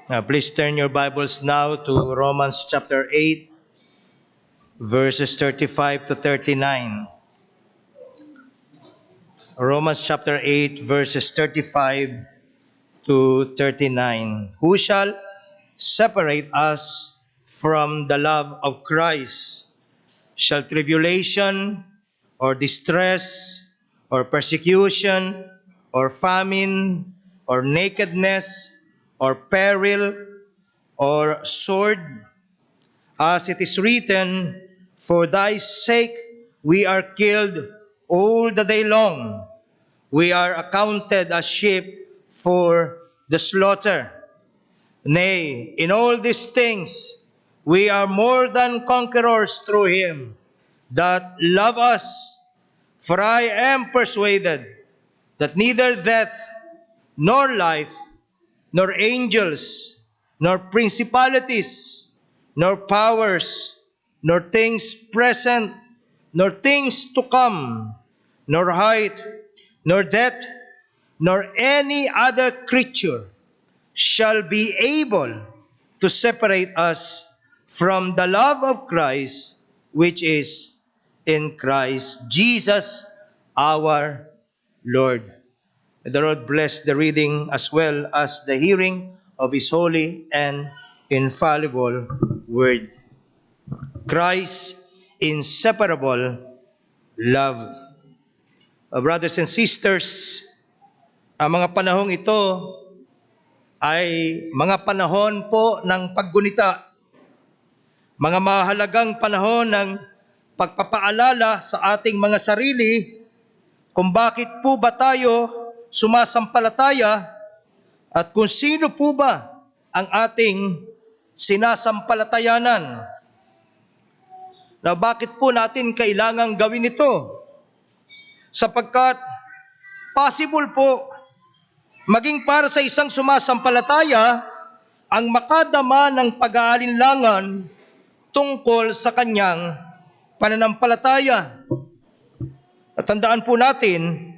Please turn your Bibles now to Romans chapter 8, verses 35 to 39. Romans chapter 8, verses 35 to 39. Who shall separate us from the love of Christ? Shall tribulation, or distress, or persecution, or famine, or nakedness, or peril, or sword? As it is written, for thy sake we are killed all the day long. We are accounted as sheep for the slaughter. Nay, in all these things we are more than conquerors through him that love us. For I am persuaded that neither death, nor life, nor angels, nor principalities, nor powers, nor things present, nor things to come, nor height, nor depth, nor any other creature shall be able to separate us from the love of Christ, which is in Christ Jesus our Lord. May the Lord bless the reading as well as the hearing of His holy and infallible word. Christ's inseparable love. Brothers and sisters, ang mga panahong ito ay mga panahon po ng paggunita, mga mahalagang panahon ng pagpapaalala sa ating mga sarili kung bakit po ba tayo sumasampalataya at kung sino po ba ang ating sinasampalatayanan. Na bakit po natin kailangang gawin ito? Sapagkat possible po maging para sa isang sumasampalataya ang makadama ng pag-aalinlangan tungkol sa kanyang pananampalataya. At tandaan po natin,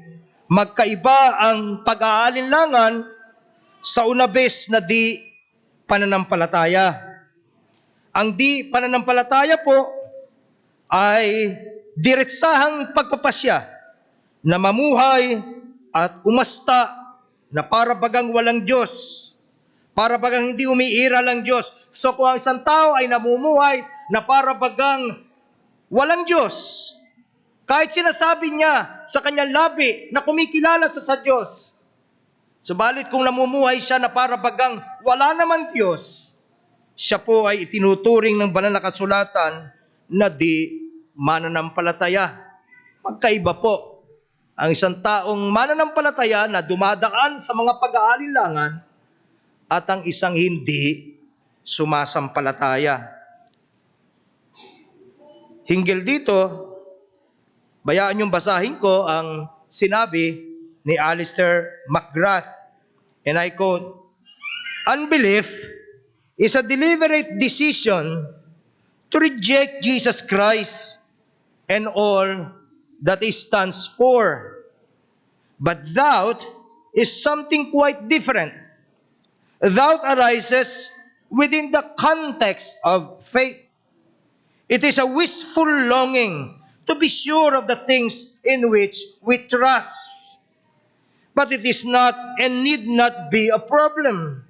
magkaiba ang pag-aalinlangan sa unabes na di pananampalataya. Ang di pananampalataya po ay diretsahang pagpapasya na mamuhay at umasta na para bagang walang Diyos, para bagang hindi umiiral ang Diyos. So kung ang isang tao ay namumuhay na para bagang walang Diyos, kahit sinasabi niya sa kanyang labi na kumikilala sa Diyos, subalit kung namumuhay siya na para bagang wala namang Diyos, siya po ay itinuturing ng banal na kasulatan na di mananampalataya. Magkaiba po ang isang taong mananampalataya na dumadaan sa mga pag-aalinlangan at ang isang hindi sumasampalataya. Hinggil dito, bayaan yung basahin ko ang sinabi ni Alistair McGrath, and I quote, "Unbelief is a deliberate decision to reject Jesus Christ and all that He stands for. But doubt is something quite different. Doubt arises within the context of faith. It is a wistful longing to be sure of the things in which we trust. But it is not and need not be a problem.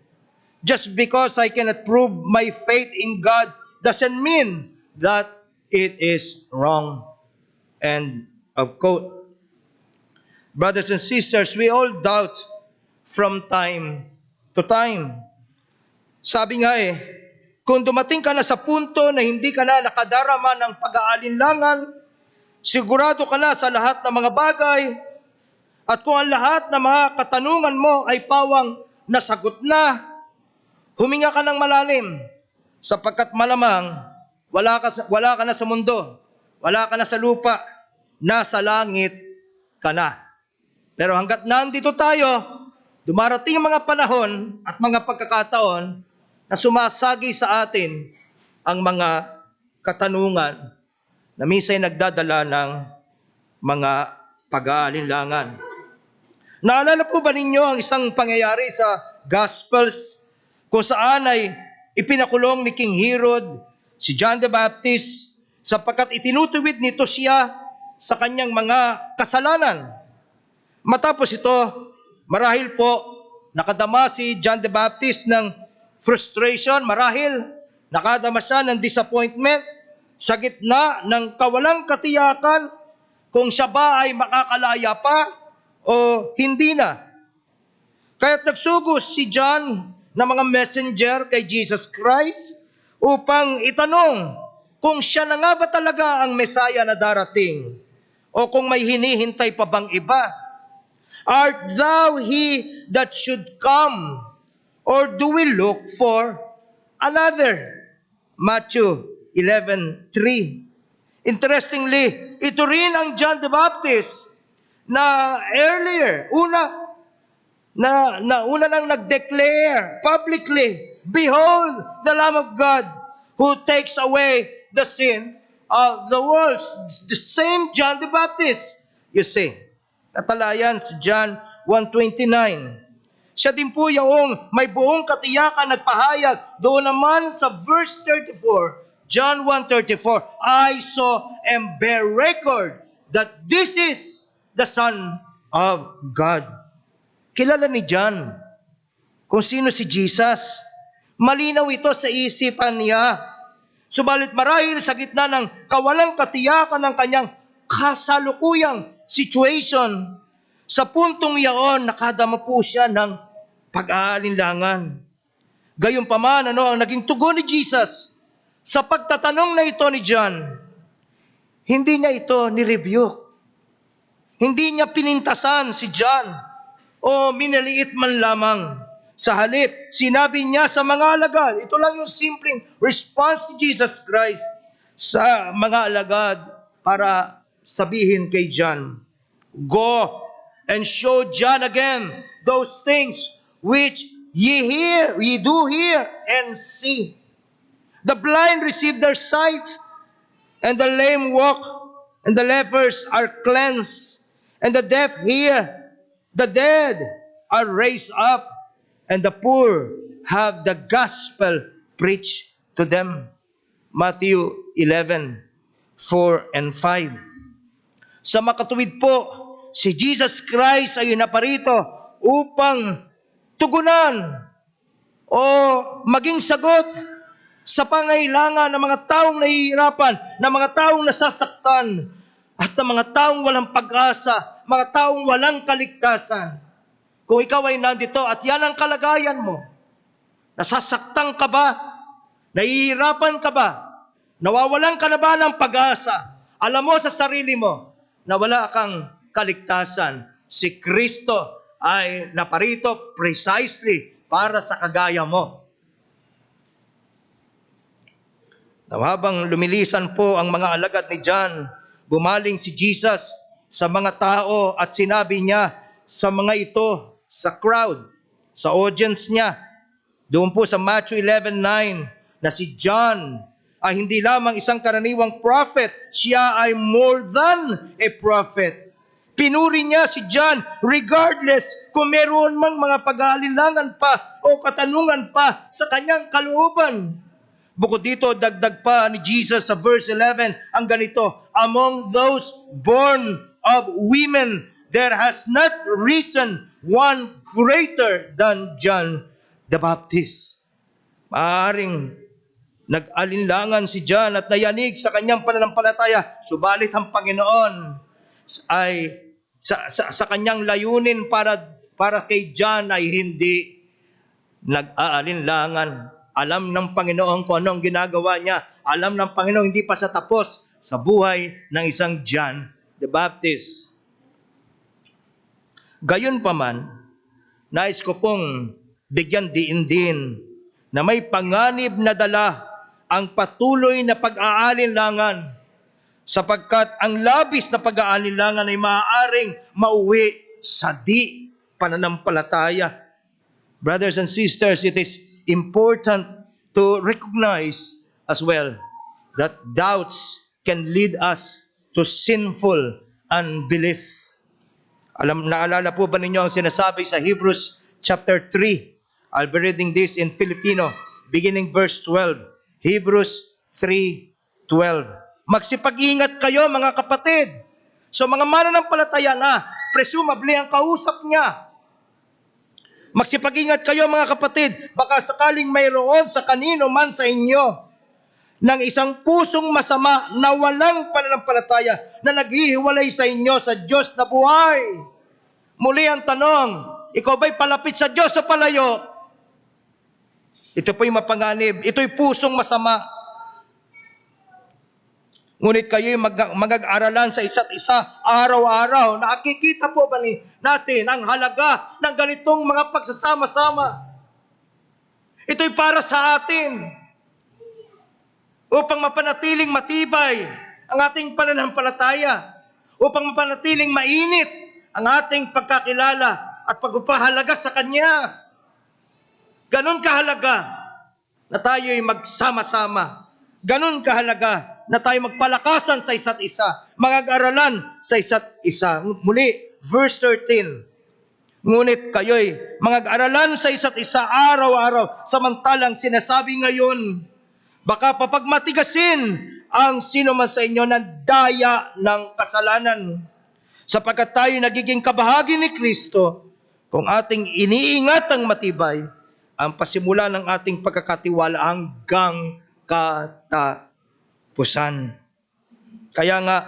Just because I cannot prove my faith in God doesn't mean that it is wrong." End of quote. Brothers and sisters, we all doubt from time to time. Sabi nga kung dumating ka na sa punto na hindi ka na nakadarama ng pag-aalinlangan, sigurado ka na sa lahat ng mga bagay, at kung ang lahat ng mga katanungan mo ay pawang nasagot na, huminga ka ng malalim, sapagkat malamang wala ka na sa mundo, wala ka na sa lupa, nasa langit ka na. Pero hanggat nandito tayo, dumarating ang mga panahon at mga pagkakataon na sumasagi sa atin ang mga katanungan na minsan nagdadala ng mga pag-aalinlangan. Naalala po ba ninyo ang isang pangyayari sa Gospels kung saan ay ipinakulong ni King Herod si John the Baptist sapagkat itinutuwid nito siya sa kanyang mga kasalanan. Matapos ito, marahil po nakadama si John the Baptist ng frustration, marahil nakadama siya ng disappointment sa gitna ng kawalang katiyakan kung siya ba ay makakalaya pa o hindi na. Kaya't nagsugos si John ng mga messenger kay Jesus Christ upang itanong kung siya na nga ba talaga ang Mesaya na darating o kung may hinihintay pa bang iba. Art thou he that should come, or do we look for another? Matthew 11:3. Interestingly, ito rin ang John the Baptist na earlier, una nang nag-declare publicly, "Behold the Lamb of God who takes away the sin of the world." The same John the Baptist, you see. Natalayan si John 1:29. Siya din po yung may buong katiyakan nagpahayag doon naman sa verse 34, John 1:34, "I saw and bear record that this is the Son of God." Kilala ni John kung sino si Jesus. Malinaw ito sa isipan niya. Subalit marahil sa gitna ng kawalang katiyakan ng kanyang kasalukuyang situation, sa puntong iyon, nakadama po siya ng pag-aalinlangan. Gayunpaman, ang naging tugon ni Jesus sa pagtatanong na ito ni John? Hindi niya ito ni-rebuke. Hindi niya pinintasan si John o minaliit man lamang. Sa halip, sinabi niya sa mga alagad, ito lang yung simpleng response ni Jesus Christ sa mga alagad para sabihin kay John, "Go and show John again those things which ye do hear and see. The blind receive their sight, and the lame walk, and the lepers are cleansed, and the deaf hear, the dead are raised up, and the poor have the gospel preached to them." Matthew 11:4-5. Sa makatuwid po, si Jesus Christ ay naparito upang tugunan o maging sagot sa pangailangan ng mga taong nahihirapan, ng mga taong nasasaktan, at ng mga taong walang pag-asa, mga taong walang kaligtasan. Kung ikaw ay nandito at yan ang kalagayan mo, nasasaktan ka ba? Nahihirapan ka ba? Nawawalan ka na ba ng pag-asa? Alam mo sa sarili mo na wala kang kaligtasan. Si Kristo ay naparito precisely para sa kagaya mo. Habang lumilisan po ang mga alagad ni John, bumaling si Jesus sa mga tao at sinabi niya sa mga ito, sa crowd, sa audience niya, doon po sa Matthew 11:9, na si John ay hindi lamang isang karaniwang prophet, siya ay more than a prophet. Pinuri niya si John regardless kung meron mang mga pag-aalinlangan pa o katanungan pa sa kanyang kalooban. Bukod dito, dagdag pa ni Jesus sa verse 11 ang ganito, "Among those born of women, there has not risen one greater than John the Baptist." Maaaring nag-alinlangan si John at nayanig sa kanyang pananampalataya, subalit ang Panginoon ay sa kanyang layunin para kay John ay hindi nag-aalinlangan. Alam ng Panginoon kung anong ginagawa niya. Alam ng Panginoon hindi pa sa tapos sa buhay ng isang John the Baptist. Gayunpaman, nais ko pong bigyan diin din na may panganib na dala ang patuloy na pag-aalinlangan, sapagkat ang labis na pag-aalinlangan ay maaaring mauwi sa di pananampalataya. Brothers and sisters, it is important to recognize as well that doubts can lead us to sinful unbelief. Naalala po ba ninyo ang sinasabi sa Hebrews chapter 3? I'll be reading this in Filipino, beginning verse 12. Hebrews 3:12. Magsipag-ingat kayo mga kapatid. So mga mananampalataya na, presumably ang kausap niya. Magsipag-ingat kayo mga kapatid, baka sakaling mayroon sa kanino man sa inyo ng isang pusong masama na walang pananampalataya na naghihiwalay sa inyo sa Diyos na buhay. Muli ang tanong, ikaw ba'y palapit sa Diyos o palayo? Ito po'y mapanganib, ito'y pusong masama. Ngunit kayo'y mag-aralan sa isa't isa araw-araw. Nakikita po ba natin ang halaga ng ganitong mga pagsasama-sama? Ito'y para sa atin, upang mapanatiling matibay ang ating pananampalataya, upang mapanatiling mainit ang ating pagkakilala at pagpapahalaga sa Kanya. Ganon kahalaga na tayo'y magsama-sama. Ganon kahalaga na tayo magpalakasan sa isa't isa, mag-aralan sa isa't isa. Muli, verse 13. Ngunit kayo'y mag-aralan sa isa't isa araw-araw, samantalang sinasabi ngayon, baka papagmatigasin ang sino man sa inyo ng daya ng kasalanan. Sapagkat tayo nagiging kabahagi ni Kristo, kung ating iniingat ang matibay, ang pasimula ng ating pagkakatiwala hanggang katapusan. Kaya nga,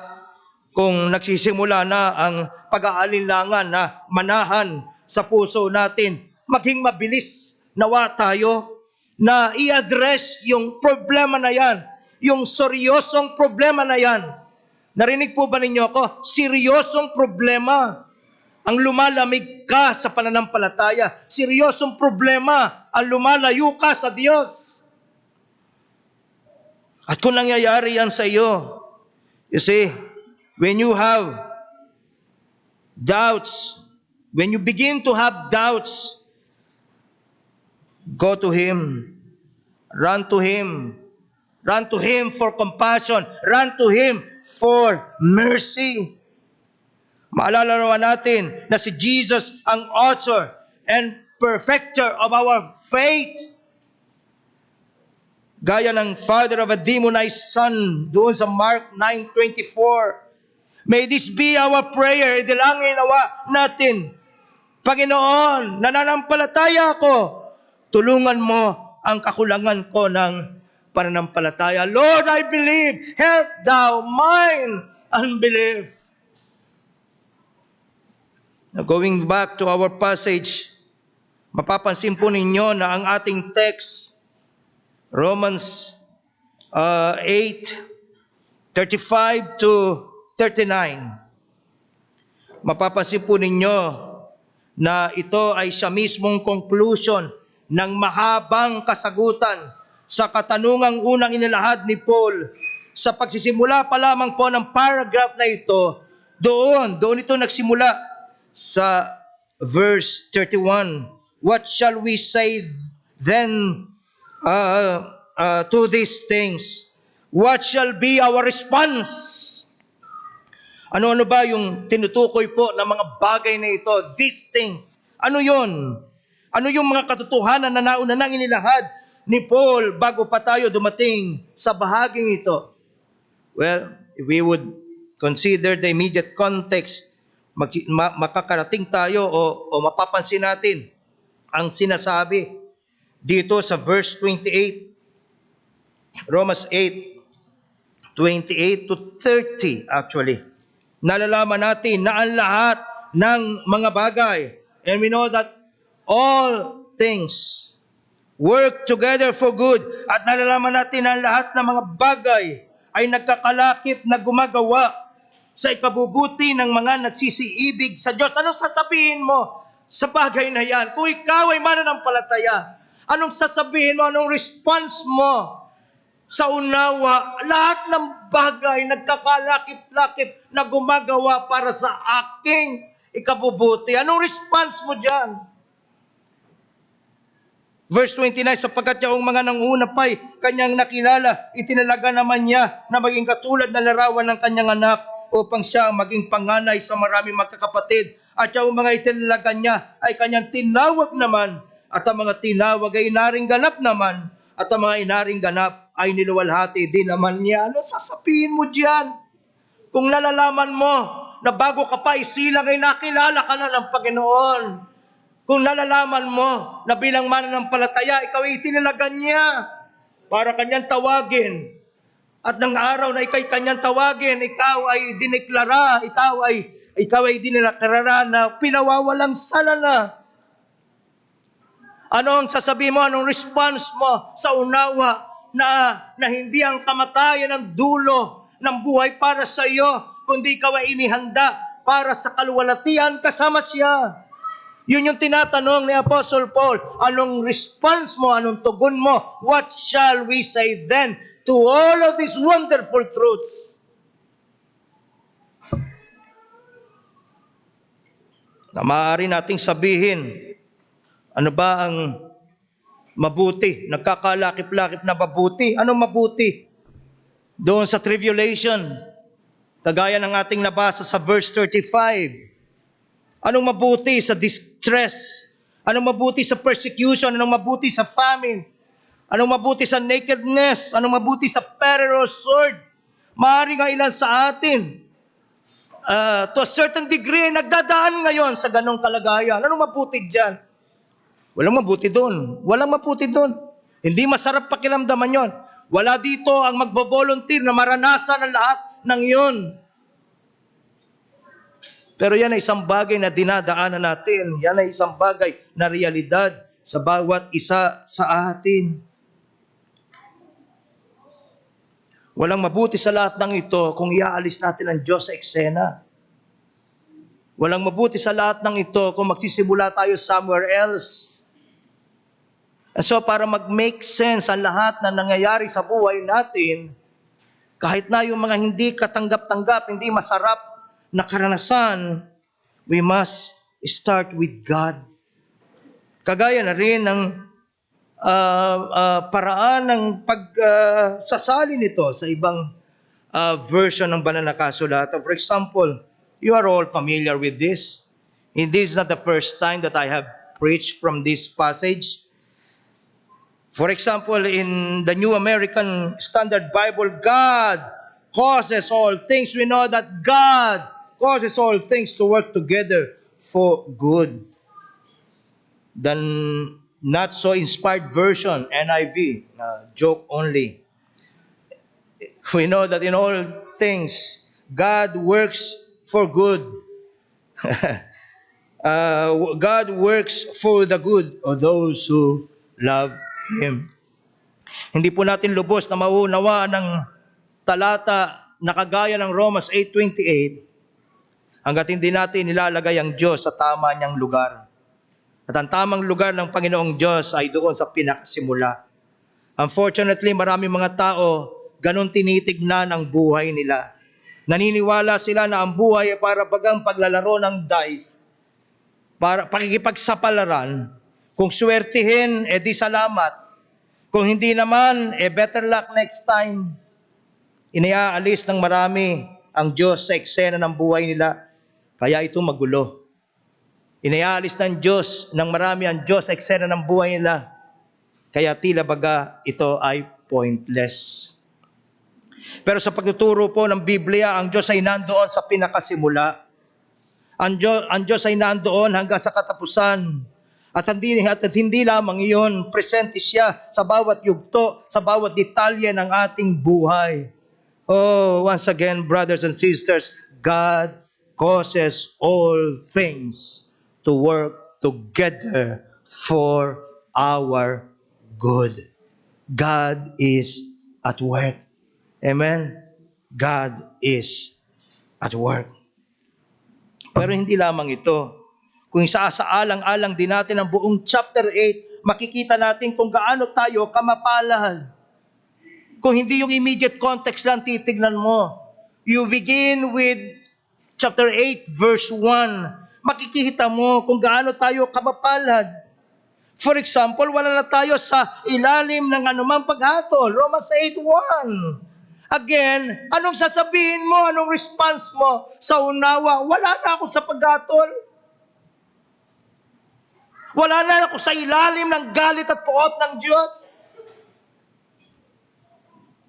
kung nagsisimula na ang pag-aalinlangan na manahan sa puso natin, maging mabilis nawa tayo na i-address yung problema na yan, yung seryosong problema na yan. Narinig po ba ninyo ako? Seryosong problema ang lumalamig ka sa pananampalataya. Seryosong problema ang lumalayo ka sa Diyos. At kung nangyayari yan sa iyo, you see, when you have doubts, when you begin to have doubts, go to Him. Run to Him. Run to Him for compassion. Run to Him for mercy. Maalala naman natin na si Jesus ang author and perfecter of our faith. Gaya ng father of a demonized son doon sa Mark 9:24. May this be our prayer. Idilangin nawa natin, Panginoon, nananampalataya ako. Tulungan mo ang kakulangan ko ng pananampalataya. Lord, I believe. Help thou mine unbelief. Now, going back to our passage, mapapansin po ninyo na ang ating text, Romans 8:35 to 39. Mapapansin po ninyo na ito ay siya mismong conclusion ng mahabang kasagutan sa katanungang unang inilahad ni Paul. Sa pagsisimula pa lamang po ng paragraph na ito, doon ito nagsimula sa verse 31. What shall we say then to these things? What shall be our response? Ano-ano ba yung tinutukoy po ng mga bagay na ito? These things. Ano yun? Ano yung mga katotohanan na nauna nang inilahad ni Paul bago pa tayo dumating sa bahaging ito? Well, if we would consider the immediate context, makakarating tayo o mapapansin natin ang sinasabi dito sa verse 28. Romans 8:28 to 30 actually. Nalalaman natin na ang lahat ng mga bagay, and we know that all things work together for good, at nalalaman natin na ang lahat ng mga bagay ay nagkakalakip na gumagawa sa ikabubuti ng mga nagsisiibig sa Diyos. Anong sasabihin mo sa bagay na yan? Kung ikaw ay mananampalataya, anong sasabihin mo? Anong response mo sa unawa? Lahat ng bagay nagkakalakip-lakip na gumagawa para sa aking ikabubuti. Anong response mo dyan? Verse 29, sapagkat yaong mga nanguna pa'y kanyang nakilala, itinalaga naman niya na maging katulad na larawan ng kanyang anak upang siya maging panganay sa maraming magkakapatid. At yaong mga itinalaga niya ay kanyang tinawag naman, at ang mga tinawag ay inaring ganap naman, at ang mga inaring ganap ay niluwalhati din naman niya. Ano sasabihin mo diyan? Kung nalalaman mo na bago ka pa isilang ay nakilala ka na ng Panginoon. Kung nalalaman mo na bilang mananampalataya, ikaw ay itinilagan niya para kanyang tawagin. At ng araw na ikaw'y kanyang tawagin, ikaw ay dineklara, ikaw ay dineklara na pinawawalang sala na. Ano ang sasabihin mo? Anong response mo sa unawa na hindi ang kamatayan ang dulo ng buhay para sa iyo, kundi ikaw ay inihanda para sa kaluwalhatian kasama siya? Yun yung tinatanong ni Apostle Paul. Anong response mo? Anong tugon mo? What shall we say then to all of these wonderful truths? Na maaari nating sabihin, ano ba ang mabuti? Nagkakalakip-lakip na mabuti. Anong mabuti? Doon sa tribulation, kagaya ng ating nabasa sa verse 35. Anong mabuti sa distress? Anong mabuti sa persecution? Anong mabuti sa famine? Anong mabuti sa nakedness? Anong mabuti sa peril or sword? Maaari nga ilan sa atin, to a certain degree, nagdadaan ngayon sa ganong kalagayan. Anong mabuti dyan? Walang mabuti doon. Walang mabuti doon. Hindi masarap pakiramdaman yon. Wala dito ang magbo-volunteer na maranasan ang lahat ng iyon. Pero yan ay isang bagay na dinadaanan natin. Yan ay isang bagay na realidad sa bawat isa sa atin. Walang mabuti sa lahat ng ito kung iaalis natin ang Diyos sa eksena. Walang mabuti sa lahat ng ito kung magsisimula tayo somewhere else. And so para mag-make sense ang lahat na nangyayari sa buhay natin, kahit na yung mga hindi katanggap-tanggap, hindi masarap na karanasan, we must start with God. Kagaya na rin ng paraan ng pagsasali nito sa ibang version ng banal na kasulatan. For example, you are all familiar with this. And this is not the first time that I have preached from this passage. For example, in the New American Standard Bible, God causes all things. We know that God causes all things to work together for good. The not so inspired version, NIV, joke only. We know that in all things, God works for good. God works for the good of those who love Him. Hindi po natin lubos na mauunawaan ng talata na kagaya ng Romans 8:28 hanggat hindi natin nilalagay ang Diyos sa tama niyang lugar. At ang tamang lugar ng Panginoong Diyos ay doon sa pinakasimula. Unfortunately, maraming mga tao ganun tinitignan ang buhay nila. Naniniwala sila na ang buhay ay para bagang paglalaro ng dice, para pakikipagsapalaran. Kung swertihin, di salamat. Kung hindi naman, better luck next time. Iniaalis ng marami ang Diyos sa eksena ng buhay nila. Kaya ito magulo. Iniaalis ng Diyos ng marami ang Diyos sa eksena ng buhay nila. Kaya tila baga ito ay pointless. Pero sa pagtuturo po ng Biblia, ang Diyos ay nandoon sa pinakasimula. Ang Diyos ay nandoon hanggang sa katapusan. At hindi lamang iyon, presente siya sa bawat yugto, sa bawat detalye ng ating buhay. Oh, once again, brothers and sisters, God causes all things to work together for our good. God is at work. Amen? God is at work. Pero hindi lamang ito. Kung isasaalang-alang din natin ang buong chapter 8, makikita natin kung gaano tayo kamapalad. Kung hindi yung immediate context lang titignan mo. You begin with chapter 8, verse 1. Makikita mo kung gaano tayo kamapalad. For example, wala na tayo sa ilalim ng anumang paghatol. Romans 8:1. Again, anong sasabihin mo? Anong response mo sa unawa? Wala na ako sa paghatol. Wala na ako sa ilalim ng galit at puot ng Diyos.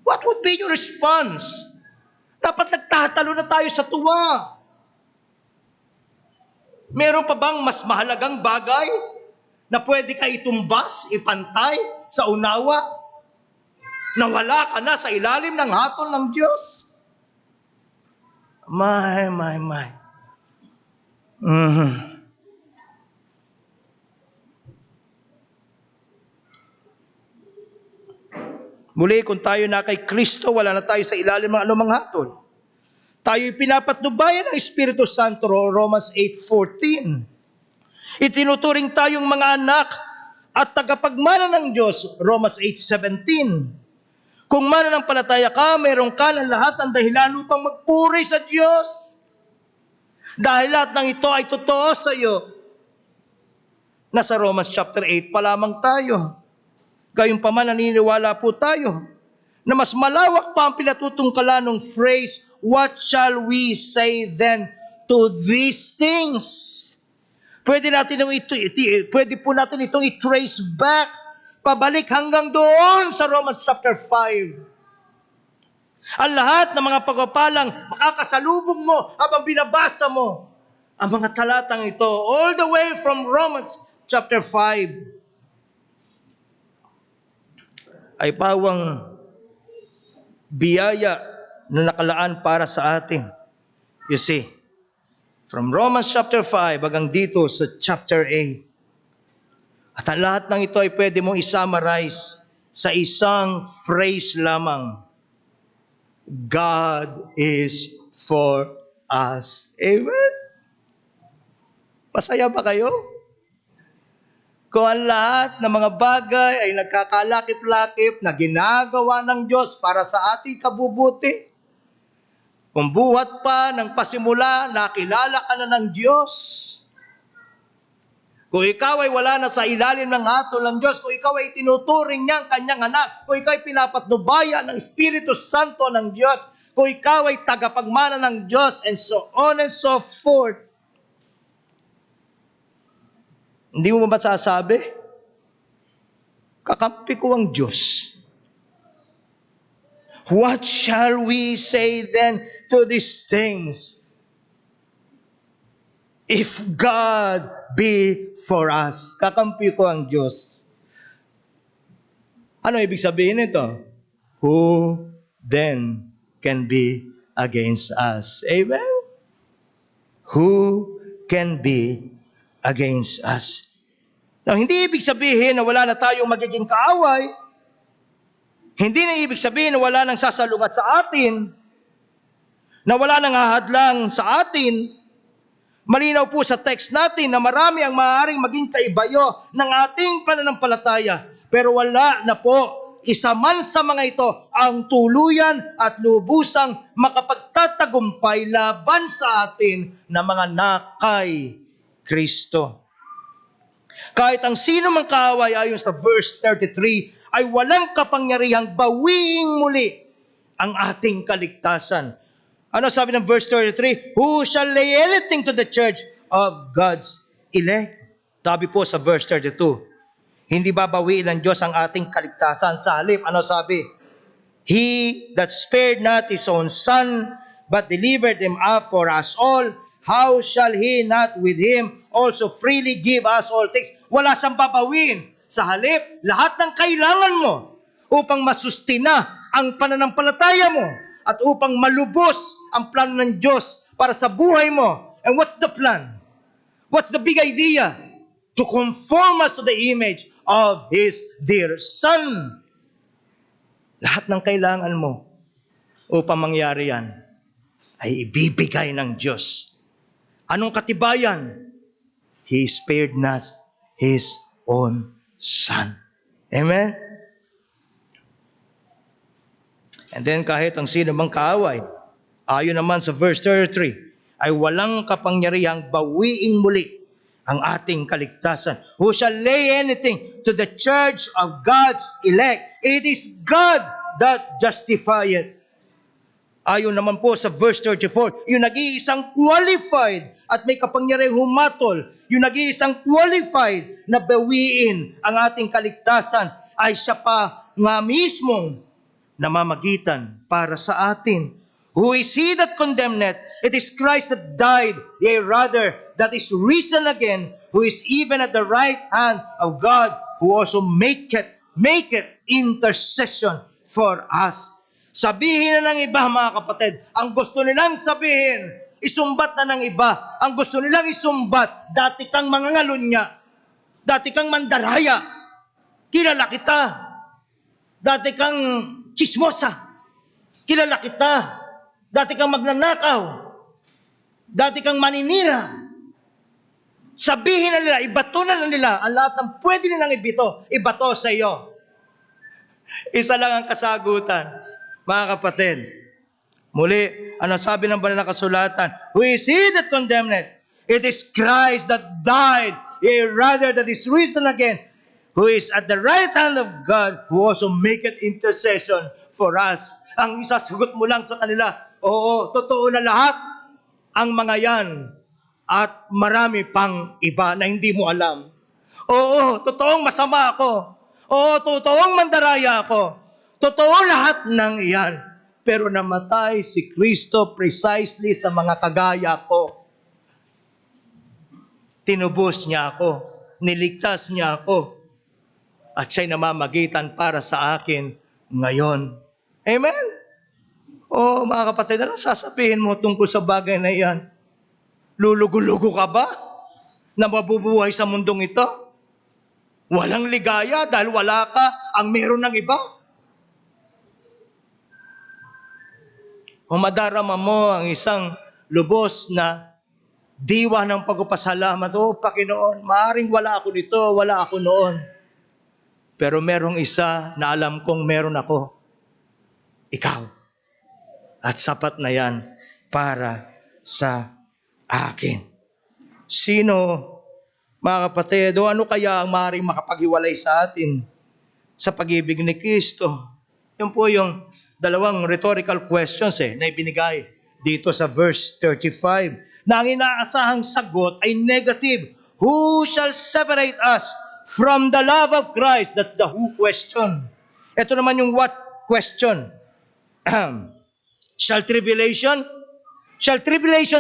What would be your response? Dapat nagtatalo na tayo sa tuwa. Meron pa bang mas mahalagang bagay na pwede ka itumbas, ipantay sa unawa? Na wala ka na sa ilalim ng hatol ng Diyos? My. Muli, kung tayo na kay Kristo, wala na tayo sa ilalim ng anumang hatol. Tayo'y pinapatnubayan ng Espiritu Santo, Romans 8:14. Itinuturing tayong mga anak at tagapagmana ng Diyos, Romans 8:17. Kung mananampalataya ka, mayroon ka ng lahat ng dahilan upang magpuri sa Diyos. Dahil lahat ng ito ay totoo sa iyo. Nasa Romans chapter 8 pa lamang tayo. Gayunpaman naniniwala po tayo na mas malawak pa ang pinatutungkalan ng phrase, what shall we say then to these things? Pwede po natin itong i-trace back, pabalik hanggang doon sa Romans chapter 5. Ang lahat ng mga pagpapalang makakasalubong mo habang binabasa mo ang mga talatang ito, all the way from Romans chapter 5. Ay pawang biyaya na nakalaan para sa atin. You see, from Romans chapter 5 hanggang dito sa chapter 8. At ang lahat ng ito ay pwede mong isummarize sa isang phrase lamang. God is for us. Amen? Masaya ba kayo? Kung ang lahat ng mga bagay ay nagkakalakip-lakip na ginagawa ng Diyos para sa ating kabubuti, kung buhat pa ng pasimula, nakilala ka na ng Diyos, kung ikaw ay wala na sa ilalim ng hatol ng Diyos, kung ikaw ay tinuturing niyang kanyang anak, kung ikaw ay pinapatnubayan ng Espiritu Santo ng Diyos, kung ikaw ay tagapagmana ng Diyos, and so on and so forth, hindi mo masasabi? Kakampi ko ang Diyos. What shall we say then to these things? If God be for us. Kakampi ko ang Diyos. Ano ibig sabihin nito? Who then can be against us? Amen? Who can be against us? Now, hindi ibig sabihin na wala na tayong magiging kaaway. Hindi na ibig sabihin na wala nang sasalungat sa atin, na wala nang hahadlang sa atin. Malinaw po sa text natin na marami ang maaaring maging kaibayo ng ating pananampalataya. Pero wala na po isa man sa mga ito ang tuluyan at lubusang makapagtatagumpay laban sa atin na mga nakay Kristo. Kahit ang sino mang kaaway ayon sa verse 33 ay walang kapangyarihang bawiing muli ang ating kaligtasan. Ano sabi ng verse 33? Who shall lay anything to the church of God's elect? Sabi po sa verse 32, hindi babawiin ng Diyos ang ating kaligtasan. Sa halip, ano sabi? He that spared not his own son, but delivered him up for us all, how shall he not with him also freely give us all things? Wala siyang babawin. Sa halip, lahat ng kailangan mo upang masustina ang pananampalataya mo at upang malubos ang plano ng Diyos para sa buhay mo. And what's the plan? What's the big idea? To conform us to the image of His dear Son. Lahat ng kailangan mo upang mangyari yan ay ibibigay ng Diyos. Anong katibayan? He spared not His own Son. Amen? And then kahit ang sino mang kaaway, ayon naman sa verse 33, ay walang kapangyarihang bawiing muli ang ating kaligtasan. Who shall lay anything to the charge of God's elect? It is God that justifieth. Ayon naman po sa verse 34, yung nag-iisang qualified at may kapangyarihang humatol, yung nag-iisang qualified na bawiin ang ating kaligtasan, ay siya pa nga mismong namamagitan para sa atin. Who is he that condemneth? It is Christ that died, yea rather, that is risen again, who is even at the right hand of God, who also maketh intercession for us. Sabihin na ng iba, mga kapatid, ang gusto nilang sabihin, isumbat na ng iba. Ang gusto nilang isumbat, dati kang mangangalunya, dati kang mandaraya, kilala kita, dati kang chismosa, kilala kita, dati kang magnanakaw, dati kang maninira. Sabihin na nila, ibato na nila ang lahat ng pwede nilang ibato sa iyo. Isa lang ang kasagutan, mga kapatid. Muli, ano sabi ng banal na kasulatan? Who is he that condemneth? It is Christ that died, yea rather that is risen again, who is at the right hand of God, who also maketh intercession for us. Ang isasagot mo lang sa kanila, oo, totoo na lahat ang mga yan at marami pang iba na hindi mo alam. Oo, totoong masama ako. Oo, totoong mandaraya ako. Totoo lahat ng iyan. Pero namatay si Kristo precisely sa mga kagaya ko. Tinubos niya ako. Niligtas niya ako. At siya'y namamagitan para sa akin ngayon. Amen? O mga kapatid, anong sasabihin mo tungkol sa bagay na iyan? Lulugo-lugo ka ba na mabubuhay sa mundong ito? Walang ligaya dahil wala ka ang meron ng iba? O madarama mo ang isang lubos na diwa ng pagpapasalamat, oh Panginoon, maaring wala ako nito, wala ako noon. Pero merong isa na alam kong meron ako. Ikaw. At sapat na yan para sa akin. Sino, mga kapatid, o ano kaya ang maaaring makapaghiwalay sa atin sa pag-ibig ni Kristo? Yan po yung dalawang rhetorical questions na ibinigay dito sa verse 35. Na ang inaasahang sagot ay negative. Who shall separate us from the love of Christ? That's the who question. Ito naman yung what question. Shall tribulation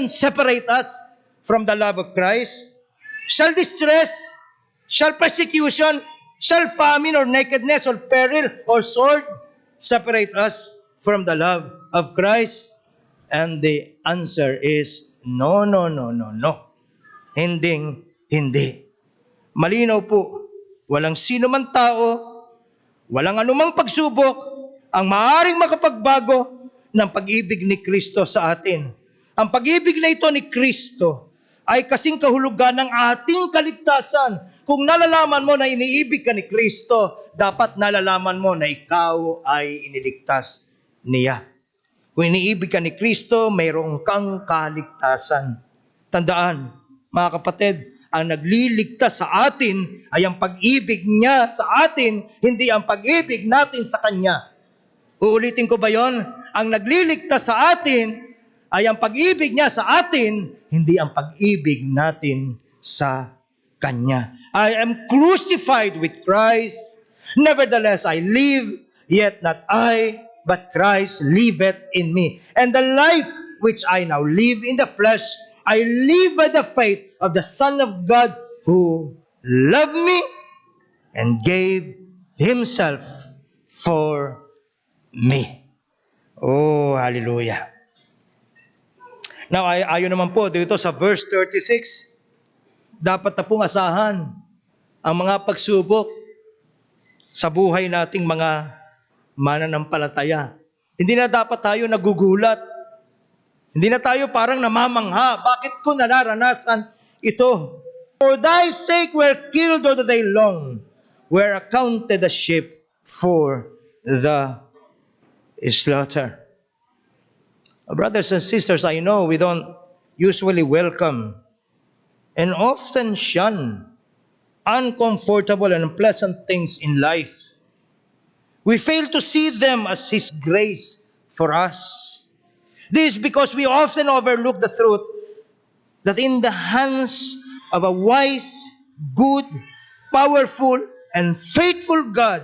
separate us from the love of Christ? Shall distress, shall persecution, shall famine or nakedness or peril or sword separate us from the love of Christ? And the answer is no. Hindi. Malinaw po, walang sino man tao, walang anumang pagsubok ang maaaring makapagbago ng pag-ibig ni Kristo sa atin. Ang pag-ibig na ito ni Kristo ay kasing kahulugan ng ating kaligtasan. Kung nalalaman mo na iniibig ka ni Kristo, dapat nalalaman mo na ikaw ay iniligtas niya. Kung iniibig ka ni Kristo, mayroong kang kaligtasan. Tandaan, mga kapatid, ang nagliligtas sa atin ay ang pag-ibig niya sa atin, hindi ang pag-ibig natin sa Kanya. Uulitin ko ba yon? Ang nagliligtas sa atin ay ang pag-ibig niya sa atin, hindi ang pag-ibig natin sa Kanya. I am crucified with Christ. Nevertheless, I live, yet not I, but Christ liveth in me. And the life which I now live in the flesh, I live by the faith of the Son of God who loved me and gave Himself for me. Oh, hallelujah. Now, ayon naman po dito sa verse 36, dapat na pong asahan ang mga pagsubok sa buhay nating mga mananampalataya. Hindi na dapat tayo nagugulat. Hindi na tayo parang namamangha. Bakit ko nararanasan ito? For thy sake we're killed all the day long. We're accounted as sheep for the slaughter. Brothers and sisters, I know we don't usually welcome and often shun uncomfortable and unpleasant things in life. We fail to see them as His grace for us. This because we often overlook the truth that in the hands of a wise, good, powerful, and faithful God,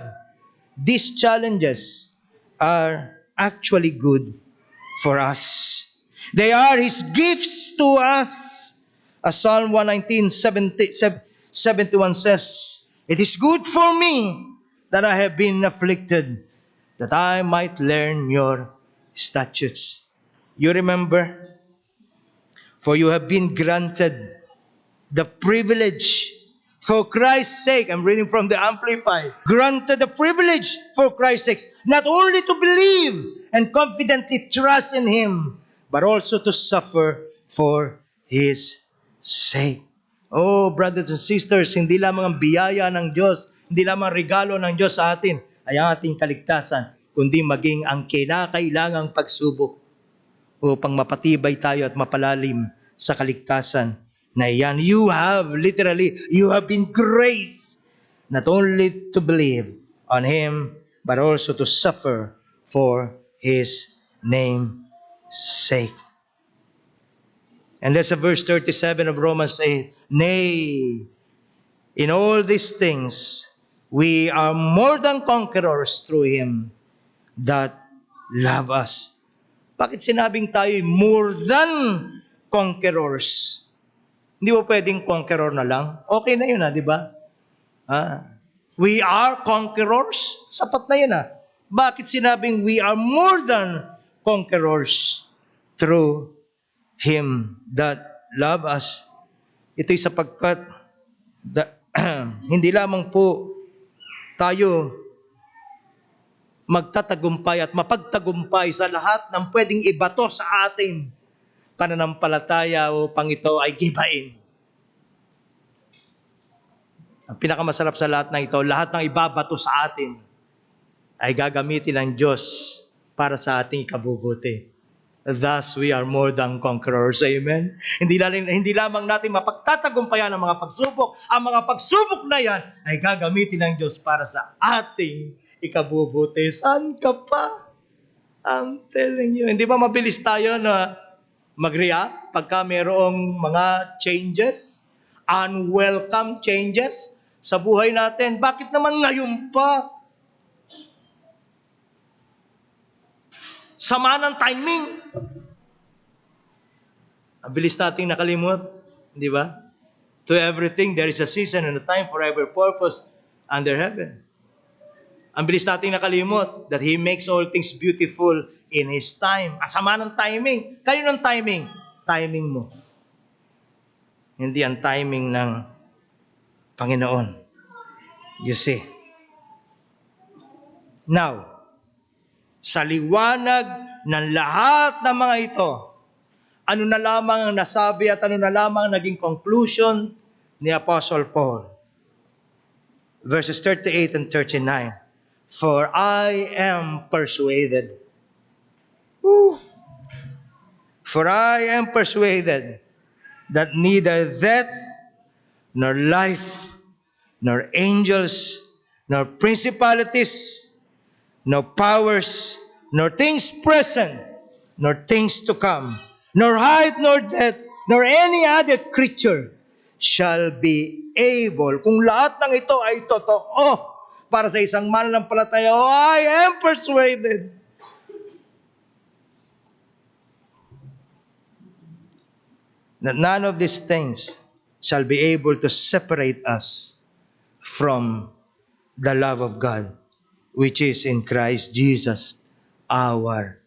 these challenges are actually good for us. They are His gifts to us. As Psalm 119:71 says, "It is good for me that I have been afflicted, that I might learn your statutes." You remember? For you have been granted the privilege for Christ's sake. I'm reading from the Amplified. Granted the privilege for Christ's sake, not only to believe and confidently trust in Him, but also to suffer for His sake. Oh, brothers and sisters, hindi lamang ang biyaya ng Diyos, hindi lamang regalo ng Diyos sa atin ay ang ating kaligtasan, kundi maging ang kinakailangang pagsubok upang mapatibay tayo at mapalalim sa kaligtasan na iyan. You have been graced not only to believe on Him, but also to suffer for His name's sake. And that's verse 37 of Romans 8. Nay, in all these things, we are more than conquerors through Him that love us. Bakit sinabing tayo more than conquerors? Hindi mo pwedeng conqueror na lang. Okay na yun, di ba? We are conquerors. Sapat na yun, Bakit sinabing we are more than conquerors through Him that love us? Ito'y sapagkat hindi lamang po tayo magtatagumpay at mapagtagumpay sa lahat ng pwedeng ibato sa ating pananampalataya upang ito ay gibain. Ang pinakamasarap sa lahat ng ito, lahat ng ibabato sa atin ay gagamitin ng Diyos para sa ating ikabubuti. Thus, we are more than conquerors. Amen? Hindi lamang natin mapagtatagumpayan ang mga pagsubok. Ang mga pagsubok na yan ay gagamitin ng Diyos para sa ating ikabubuti. Saan ka pa? I'm telling you. Hindi ba mabilis tayo na mag-react pagka mayroong mga changes? Unwelcome changes sa buhay natin. Bakit naman ngayon pa? Sama ng timing. Ang bilis nating nakalimot. Di ba? To everything, there is a season and a time for every purpose under heaven. Ang bilis nating nakalimot that He makes all things beautiful in His time. Asama ng timing. Kaninong timing? Timing mo. Hindi ang timing ng Panginoon. You see. Now, sa liwanag ng lahat ng mga ito, ano na lamang ang nasabi at ano na lamang ang naging conclusion ni Apostle Paul? Verses 38 and 39. For I am persuaded. For I am persuaded that neither death, nor life, nor angels, nor principalities, nor powers, nor things present, nor things to come, nor height, nor depth, nor any other creature shall be able. Kung lahat ng ito ay totoo para sa isang mananampalataya, I am persuaded. That none of these things shall be able to separate us from the love of God, which is in Christ Jesus our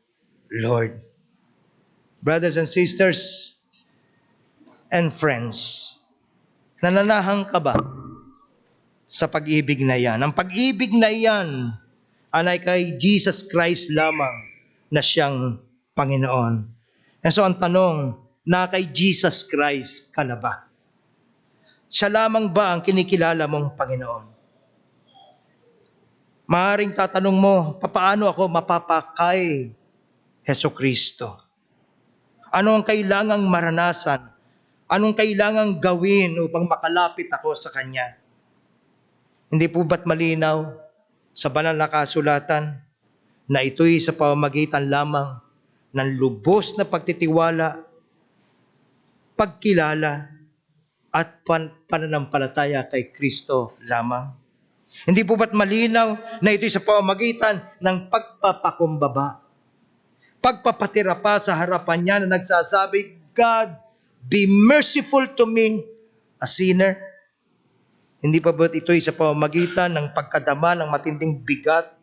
Lord. Brothers and sisters and friends, nananahan ka ba sa pag-ibig na yan? Ang pag-ibig na yan ay kay Jesus Christ lamang na siyang Panginoon. And so ang tanong, na kay Jesus Christ ka na ba? Siya lamang ba ang kinikilala mong Panginoon? Maaaring tatanong mo, paano ako mapapakay Hesukristo? Ano ang kailangang maranasan? Anong kailangang gawin upang makalapit ako sa Kanya? Hindi po ba't malinaw sa banal na kasulatan na ito'y sa pamamagitan lamang ng lubos na pagtitiwala, pagkilala, at pananampalataya kay Kristo lamang? Hindi po ba't malinaw na ito'y sa pamamagitan ng pagpapakumbaba, pagpapatira pa sa harapan niya na nagsasabi, God, be merciful to me, a sinner? Hindi pa ba't ito'y sa pamamagitan ng pagkadama ng matinding bigat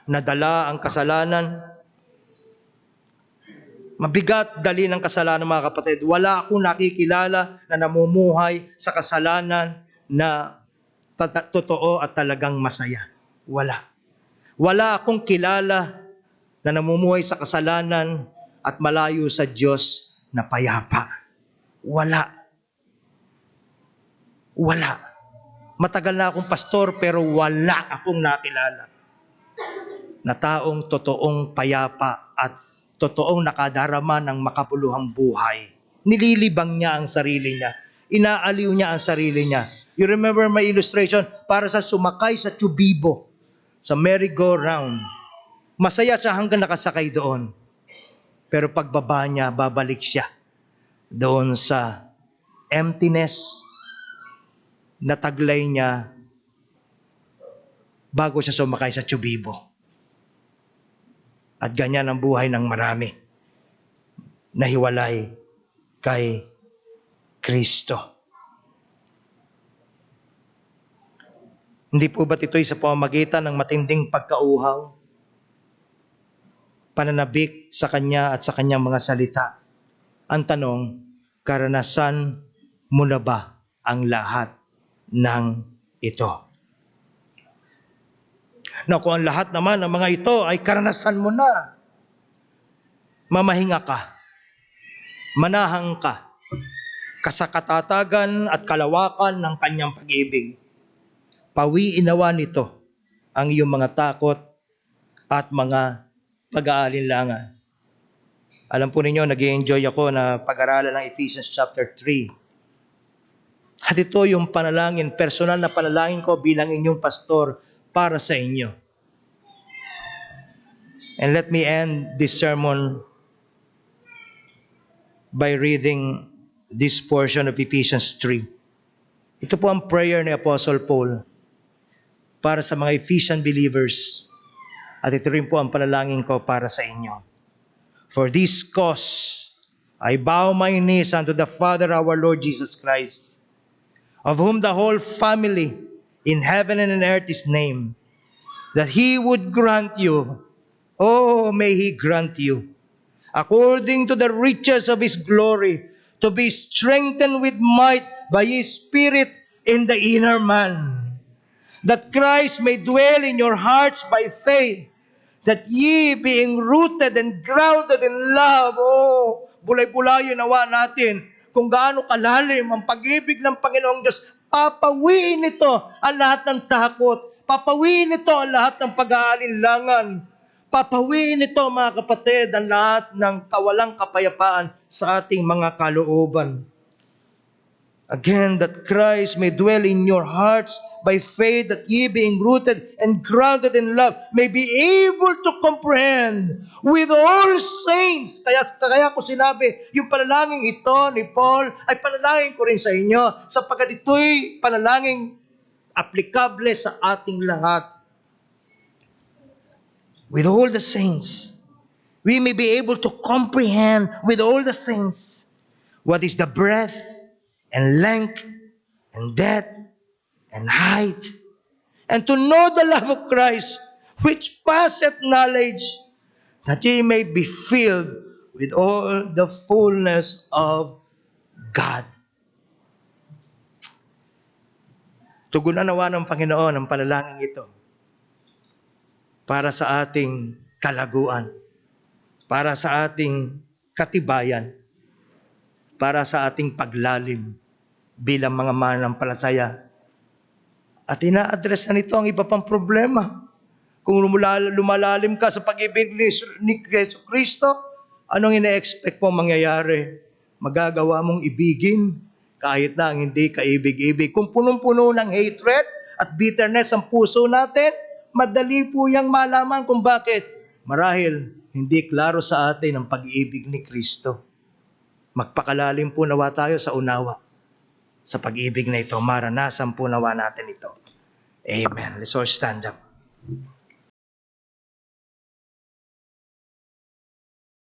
na dala ang kasalanan? Mabigat dali ng kasalanan, mga kapatid. Wala akong nakikilala na namumuhay sa kasalanan na totoo at talagang masaya. Wala. Wala akong kilala na namumuhay sa kasalanan at malayo sa Diyos na payapa. Wala. Wala. Matagal na akong pastor pero wala akong nakilala na taong totoong payapa at totoong nakadarama ng makabuluhang buhay. Nililibang niya ang sarili niya. Inaaliw niya ang sarili niya. You remember my illustration? Para sa sumakay sa tubibo, sa merry-go-round. Masaya siya hanggang nakasakay doon. Pero pagbaba niya, babalik siya doon sa emptiness na taglay niya bago siya sumakay sa tubibo. At ganyan ang buhay ng marami na hiwalay kay Kristo. Hindi po ba't ito'y sa pamamagitan ng matinding pagkauhaw, pananabik sa Kanya at sa Kanyang mga salita? Ang tanong, karanasan mo na ba ang lahat ng ito? Na kung ang lahat naman ng mga ito ay karanasan mo na, mamahinga ka, manahang ka, kasakatatagan at kalawakan ng Kanyang pag-ibig. Pawiin nawa nito ang iyong mga takot at mga pag-aalinlangan. Alam po ninyo, nag-i-enjoy ako na pag-aralan ng Ephesians chapter 3. At ito yung panalangin, personal na panalangin ko bilang inyong pastor para sa inyo. And let me end this sermon by reading this portion of Ephesians 3. Ito po ang prayer ni Apostle Paul para sa mga Ephesian believers. At ito rin po ang panalangin ko para sa inyo. For this cause, I bow my knees unto the Father our Lord Jesus Christ, of whom the whole family in heaven and in earth is named, that He would grant you, oh, may He grant you, according to the riches of His glory, to be strengthened with might by His Spirit in the inner man, that Christ may dwell in your hearts by faith, that ye being rooted and grounded in love, oh, bulay-bulayin nawa natin kung gaano kalalim ang pag-ibig ng Panginoong Diyos. Papawiin nito ang lahat ng takot, papawiin nito ang lahat ng pag-aalinlangan, papawiin nito, mga kapatid, ang lahat ng kawalang kapayapaan sa ating mga kalooban. Again, that Christ may dwell in your hearts by faith, that ye being rooted and grounded in love may be able to comprehend with all saints. Kaya ko sinabi, yung panalangin ito ni Paul ay panalangin ko rin sa inyo, sapagkat ito'y panalangin aplikable sa ating lahat. With all the saints, we may be able to comprehend with all the saints what is the breadth and length and depth and height, and to know the love of Christ, which passeth knowledge, that ye may be filled with all the fullness of God. Tugunan nawa ng Panginoon ang panalangin ito para sa ating kalaguan, para sa ating katibayan, para sa ating paglalim bilang mga mananampalataya. At ina-address na nito ang iba pang problema. Kung lumalalim ka sa pag-ibig ni Yesu Kristo, anong ina-expect mo mangyayari? Magagawa mong ibigin kahit na ang hindi kaibig-ibig. Kung punong-puno ng hatred at bitterness ang puso natin, madali po yang malaman kung bakit. marahil hindi klaro sa atin ang pag-ibig ni Kristo. Magpakalalim po nawa tayo sa unawa sa pag-ibig na ito. Maranasan po nawa natin ito. Amen. Let's all stand up.